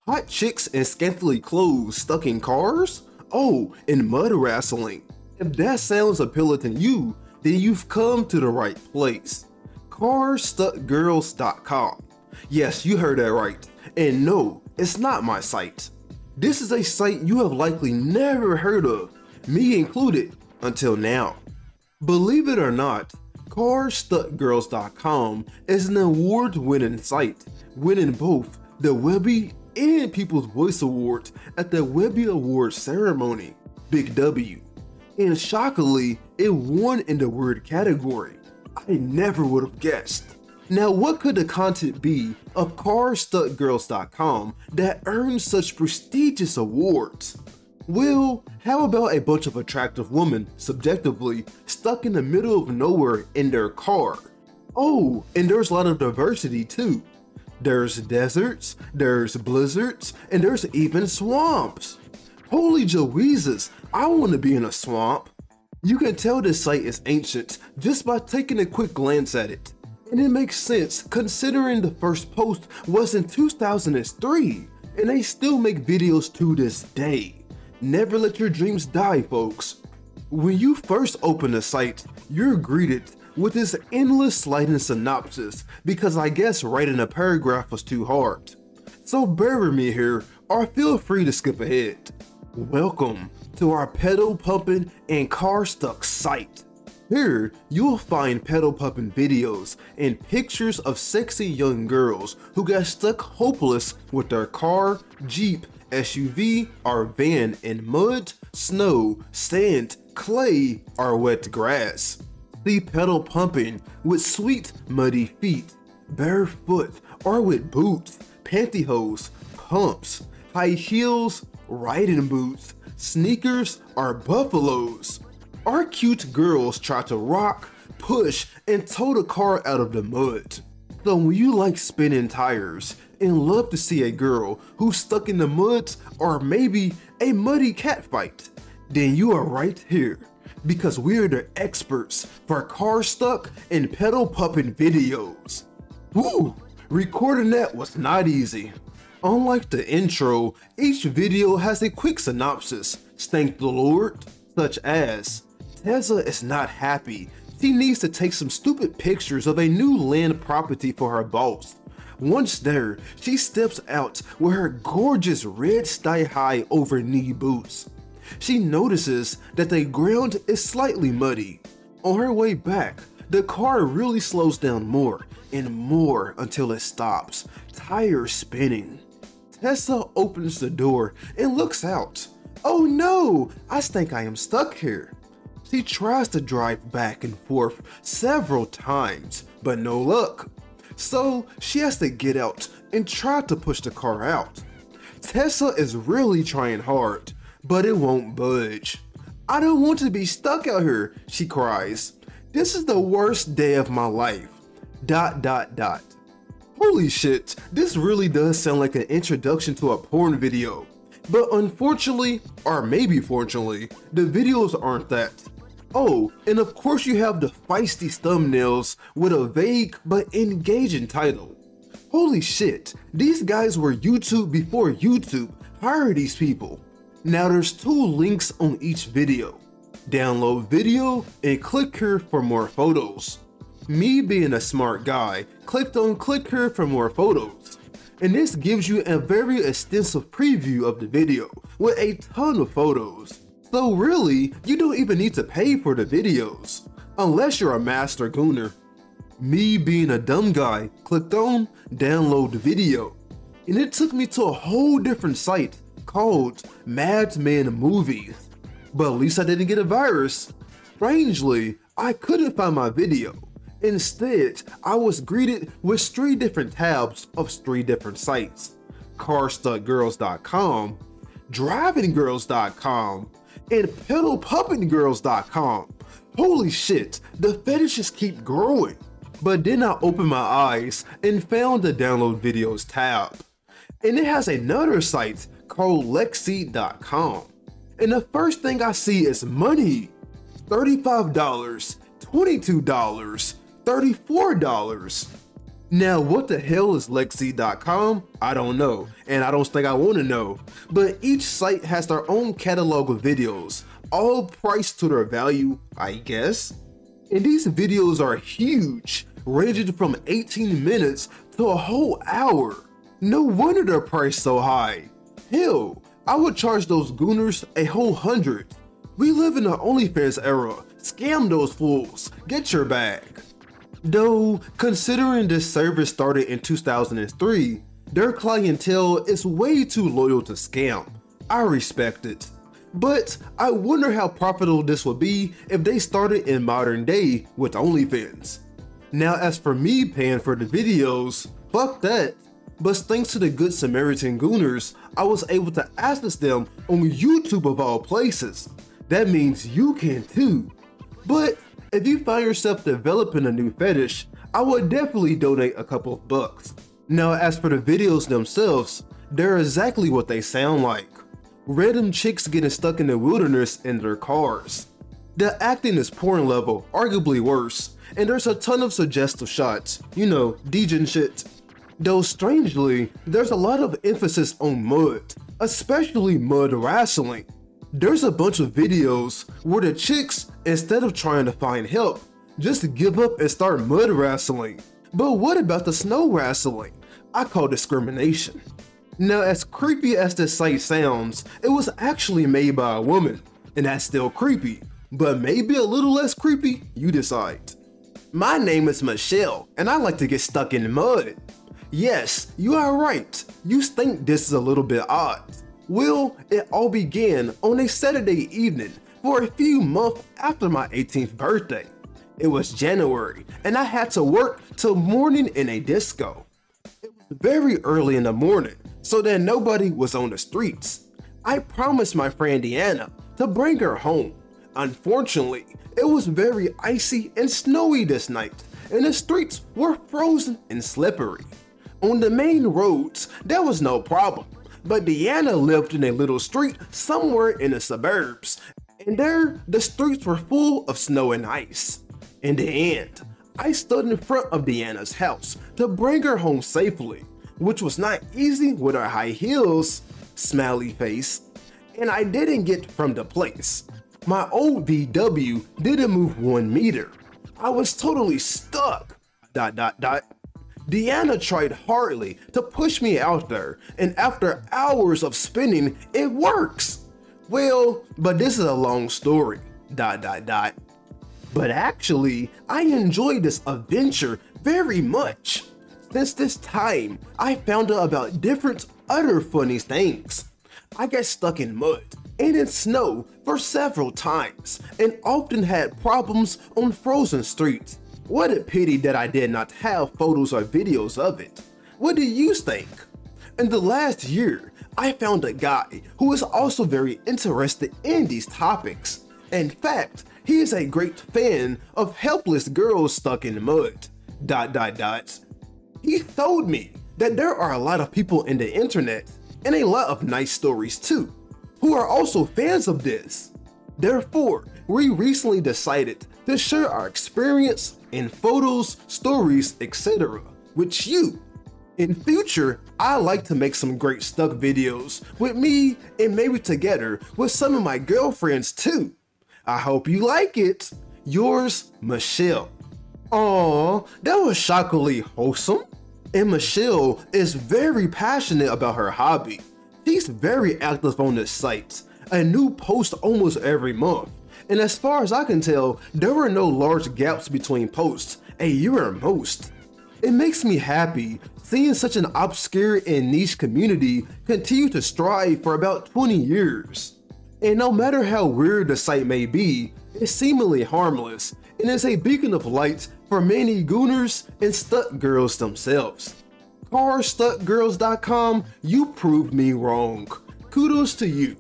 Hot chicks and scantily clothes stuck in cars? Oh, and mud wrestling. If that sounds appealing to you, then you've come to the right place. Carstuckgirls.com. Yes, you heard that right. And no, it's not my site. This is a site you have likely never heard of, me included, until now. Believe it or not, Carstuckgirls.com is an award-winning site, winning both the Webby and People's Voice Award at the Webby Awards ceremony, Big W. And shockingly, it won in the word category. I never would have guessed. Now, what could the content be of Carstuckgirls.com that earns such prestigious awards? Well, how about a bunch of attractive women, subjectively, stuck in the middle of nowhere in their car? Oh, and there's a lot of diversity too. There's deserts, there's blizzards, and there's even swamps. Holy Joesus, I want to be in a swamp. You can tell this site is ancient just by taking a quick glance at it. And it makes sense considering the first post was in 2003, and they still make videos to this day. Never let your dreams die, folks. When you first open the site, you're greeted with this endless sliding synopsis because I guess writing a paragraph was too hard. So bear with me here, or feel free to skip ahead. Welcome to our pedal pumping and car stuck site. Here, you'll find pedal pumping videos and pictures of sexy young girls who got stuck hopeless with their car, Jeep, SUV, or van in mud, snow, sand, clay, or wet grass. See pedal pumping with sweet muddy feet, barefoot, or with boots, pantyhose, pumps, high heels, riding boots, sneakers, or buffaloes. Our cute girls try to rock, push, and tow the car out of the mud. So when you like spinning tires and love to see a girl who's stuck in the mud or maybe a muddy cat fight, then you are right here because we're the experts for car stuck and pedal pumping videos. Woo! Recording that was not easy. Unlike the intro, each video has a quick synopsis, thank the Lord, such as Tessa is not happy. She needs to take some stupid pictures of a new land property for her boss. Once there, she steps out with her gorgeous red thigh-high over-knee boots. She notices that the ground is slightly muddy. On her way back, the car really slows down more and more until it stops, tires spinning. Tessa opens the door and looks out. Oh no, I think I am stuck here. She tries to drive back and forth several times, but no luck. So she has to get out and try to push the car out. Tessa is really trying hard, but it won't budge. I don't want to be stuck out here, she cries. This is the worst day of my life. ... Holy shit, this really does sound like an introduction to a porn video. But unfortunately, or maybe fortunately, the videos aren't that. Oh, and of course you have the feisty thumbnails with a vague but engaging title. Holy shit, these guys were YouTube before YouTube hired these people. Now there's 2 links on each video. Download video and click here for more photos. Me being a smart guy, clicked on click here for more photos. And this gives you a very extensive preview of the video with a ton of photos. So really, you don't even need to pay for the videos, unless you're a master gooner. Me being a dumb guy, clicked on download video, and it took me to a whole different site called Madman Movies. But at least I didn't get a virus. Strangely, I couldn't find my video. Instead, I was greeted with 3 different tabs of 3 different sites: Carstuckgirls.com, DrivingGirls.com, and PedalPumpingGirls.com. Holy shit, the fetishes keep growing. But then I opened my eyes and found the download videos tab. And it has another site called Lexi.com. And the first thing I see is money. $35, $22, $34. Now, what the hell is Lexi.com? I don't know, and I don't think I want to know, but each site has their own catalog of videos, all priced to their value, I guess. And these videos are huge, ranging from 18 minutes to a whole hour. No wonder they're priced so high. Hell, I would charge those gooners a whole 100. We live in the OnlyFans era. Scam those fools. Get your bag. Though, considering this service started in 2003, their clientele is way too loyal to scam. I respect it. But I wonder how profitable this would be if they started in modern day with OnlyFans. Now, as for me paying for the videos, fuck that. But thanks to the Good Samaritan Gooners, I was able to access them on YouTube of all places. That means you can too. But if you find yourself developing a new fetish, I would definitely donate a couple of bucks. Now, as for the videos themselves, they're exactly what they sound like. Random chicks getting stuck in the wilderness in their cars. The acting is porn level, arguably worse, and there's a ton of suggestive shots, you know, degen shit. Though strangely, there's a lot of emphasis on mud, especially mud wrestling. There's a bunch of videos where the chicks, instead of trying to find help, just give up and start mud wrestling. But what about the snow wrestling? I call discrimination. Now, as creepy as this site sounds, it was actually made by a woman, and that's still creepy, but maybe a little less creepy, you decide. My name is Michelle, and I like to get stuck in mud. Yes, you are right, you think this is a little bit odd. Well, it all began on a Saturday evening for a few months after my 18th birthday. It was January, and I had to work till morning in a disco. It was very early in the morning, so that nobody was on the streets. I promised my friend Deanna to bring her home. Unfortunately, it was very icy and snowy this night, and the streets were frozen and slippery. On the main roads, there was no problem, but Deanna lived in a little street somewhere in the suburbs, and there the streets were full of snow and ice. In the end, I stood in front of Deanna's house to bring her home safely, which was not easy with her high heels, smiley face, and I didn't get from the place. My old VW didn't move 1 meter. I was totally stuck. ... Deanna tried hardly to push me out there, and after hours of spinning, it works. Well, but this is a long story. ... But actually, I enjoyed this adventure very much. Since this time, I found out about different other funny things. I got stuck in mud and in snow for several times, and often had problems on frozen streets. What a pity that I did not have photos or videos of it. What do you think? In the last year, I found a guy who is also very interested in these topics. In fact, he is a great fan of helpless girls stuck in mud. ... He told me that there are a lot of people in the internet, and a lot of nice stories too, who are also fans of this. Therefore, we recently decided to share our experience in photos, stories, etc. with you. In future, I like to make some great stuck videos with me and maybe together with some of my girlfriends too. I hope you like it. Yours, Michelle. Aww, that was shockingly wholesome. And Michelle is very passionate about her hobby. She's very active on this site, a new post almost every month. And as far as I can tell, there were no large gaps between posts, a year at most. It makes me happy seeing such an obscure and niche community continue to strive for about 20 years. And no matter how weird the site may be, it's seemingly harmless and is a beacon of light for many gooners and stuck girls themselves. Carstuckgirls.com, you proved me wrong. Kudos to you.